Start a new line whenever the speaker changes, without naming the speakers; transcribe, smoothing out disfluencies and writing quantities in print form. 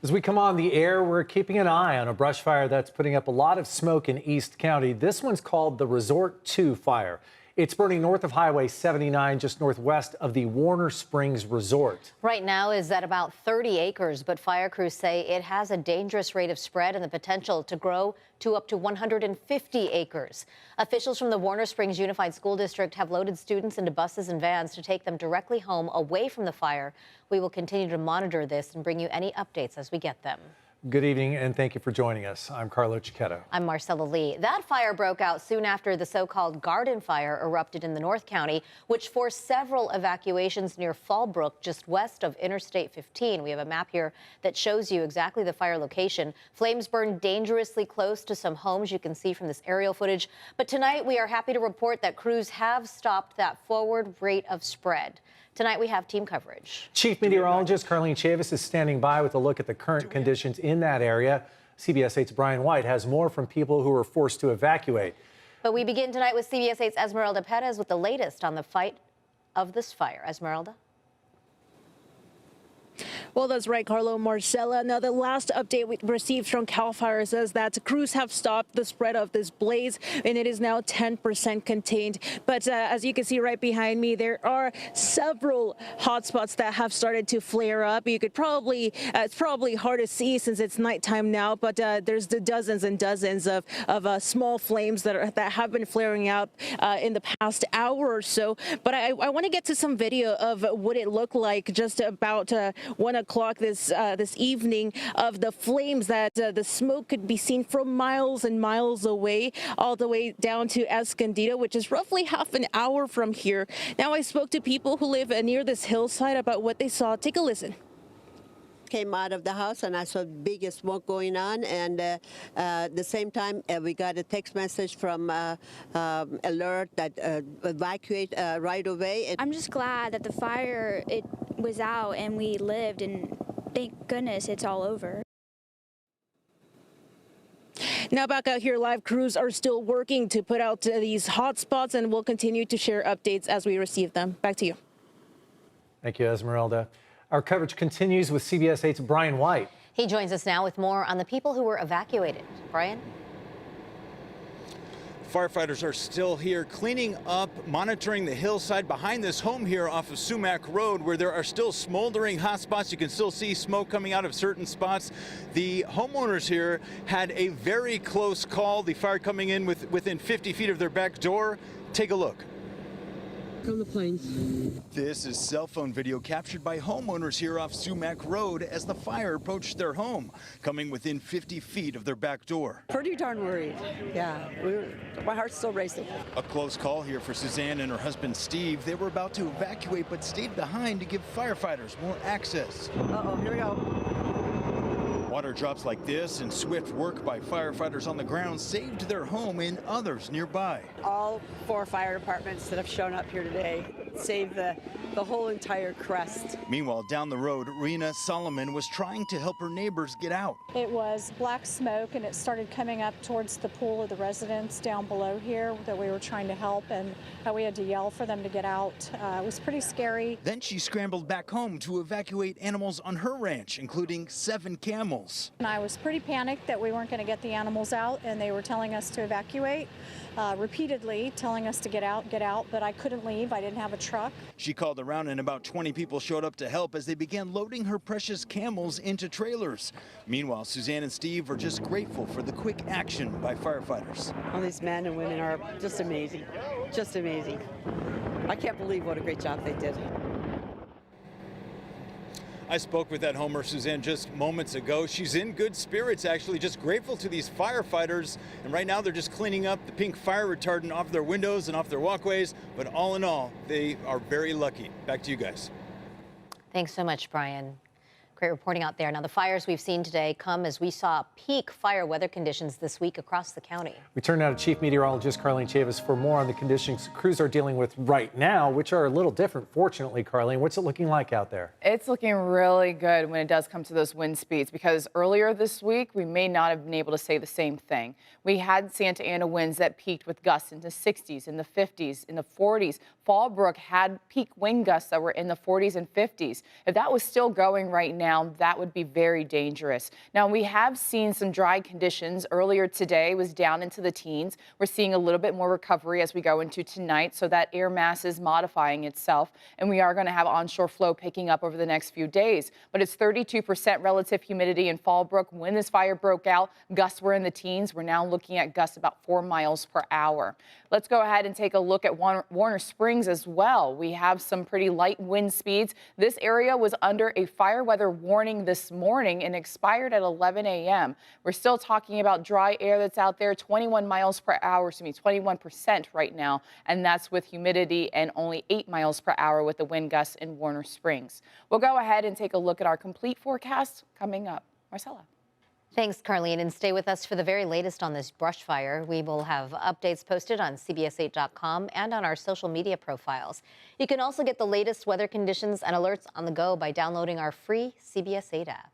As we come on the air, we're keeping an eye on a brush fire that's putting up a lot of smoke in East County. This one's called the Resort 2 fire. It's burning north of Highway 79, just northwest of the Warner Springs Resort.
Right now is at about 30 acres, but fire crews say it has a dangerous rate of spread and the potential to grow to up to 150 acres. Officials from the Warner Springs Unified School District have loaded students into buses and vans to take them directly home away from the fire. We will continue to monitor this and bring you any updates as we get them.
Good evening, and thank you for joining us. I'm Carlo Cicchetto.
I'm Marcella Lee. That fire broke out soon after the so-called garden fire erupted in the North County, which forced several evacuations near Fallbrook, just west of Interstate 15. We have a map here that shows you exactly the fire location. Flames burned dangerously close to some homes, you can see from this aerial footage. But tonight, we are happy to report that crews have stopped that forward rate of spread. Tonight, we have team coverage.
Chief Meteorologist Carlene Chavis is standing by with a look at the current conditions in that area. CBS 8's Brian White has more from people who were forced to evacuate.
But we begin tonight with CBS 8's Esmeralda Perez with the latest on the fight of this fire. Esmeralda?
Well, that's right, Carlo. Marcella. Now, the last update we received from CAL FIRE says that crews have stopped the spread of this blaze, and it is now 10% contained. But as you can see right behind me, there are several hotspots that have started to flare up. You could probably, it's probably hard to see since it's nighttime now, but there's the dozens and dozens of small flames that have been flaring up in the past hour or so. But I want to get to some video of what it looked like just about 1 o'clock this evening of the flames that the smoke could be seen from miles and miles away, all the way down to Escondido, which is roughly half an hour from here. Now, I spoke to people who live near this hillside about what they saw. Take a listen.
Came out of the house and I saw big smoke going on, and at the same time we got a text message from alert that evacuate right away.
I'm just glad that the fire, it was out and we lived, and thank goodness it's all over.
Now back out here live, crews are still working to put out these hot spots, and we'll continue to share updates as we receive them. Back to you.
Thank you, Esmeralda. Our coverage continues with CBS 8's Brian White.
He joins us now with more on the people who were evacuated. Brian?
Firefighters are still here cleaning up, monitoring the hillside behind this home here off of Sumac Road, where there are still smoldering hot spots. You can still see smoke coming out of certain spots. The homeowners here had a very close call. The fire coming in within 50 feet of their back door. Take a look.
From the planes.
This is cell phone video captured by homeowners here off Sumac Road as the fire approached their home, coming within 50 feet of their back door.
Pretty darn worried. Yeah, my heart's still racing.
A close call here for Suzanne and her husband Steve. They were about to evacuate but stayed behind to give firefighters more access.
Uh-oh, here we go.
Water drops like this and swift work by firefighters on the ground saved their home and others nearby.
All 4 fire departments that have shown up here today saved the whole entire crest.
Meanwhile, down the road, Rena Solomon was trying to help her neighbors get out.
It was black smoke, and it started coming up towards the pool of the residents down below here that we were trying to help, and we had to yell for them to get out. It was pretty scary.
Then she scrambled back home to evacuate animals on her ranch, including 7 camels.
And I was pretty panicked that we weren't going to get the animals out, and they were telling us to evacuate, repeatedly telling us to get out, but I couldn't leave. I didn't have a truck.
She called around and about 20 people showed up to help as they began loading her precious camels into trailers. Meanwhile, Suzanne and Steve are just grateful for the quick action by firefighters.
All these men and women are just amazing. Just amazing. I can't believe what a great job they did.
I spoke with that homeowner, Suzanne, just moments ago. She's in good spirits, actually, just grateful to these firefighters. And right now they're just cleaning up the pink fire retardant off their windows and off their walkways. But all in all, they are very lucky. Back to you guys.
Thanks so much, Brian. Great reporting out there. Now, the fires we've seen today come as we saw peak fire weather conditions this week across the county.
We turn now to Chief Meteorologist Carlene Chavis for more on the conditions crews are dealing with right now, which are a little different, fortunately. Carlene, what's it looking like out there?
It's looking really good when it does come to those wind speeds, because earlier this week, we may not have been able to say the same thing. We had Santa Ana winds that peaked with gusts into 60s, in the 50s, in the 40s. Fallbrook had peak wind gusts that were in the 40s and 50s. If that was still going right now, now, that would be very dangerous. Now, we have seen some dry conditions. Earlier today was down into the teens. We're seeing a little bit more recovery as we go into tonight, so that air mass is modifying itself, and we are going to have onshore flow picking up over the next few days. But it's 32% relative humidity in Fallbrook. When this fire broke out, gusts were in the teens. We're now looking at gusts about 4 miles per hour. Let's go ahead and take a look at Warner Springs as well. We have some pretty light wind speeds. This area was under a fire weather warning this morning and expired at 11 a.m. We're still talking about dry air that's out there, 21 miles per hour, 21% right now, and that's with humidity and only 8 miles per hour with the wind gusts in Warner Springs. We'll go ahead and take a look at our complete forecast coming up. Marcella.
Thanks, Carlene, and stay with us for the very latest on this brush fire. We will have updates posted on CBS8.com and on our social media profiles. You can also get the latest weather conditions and alerts on the go by downloading our free CBS 8 app.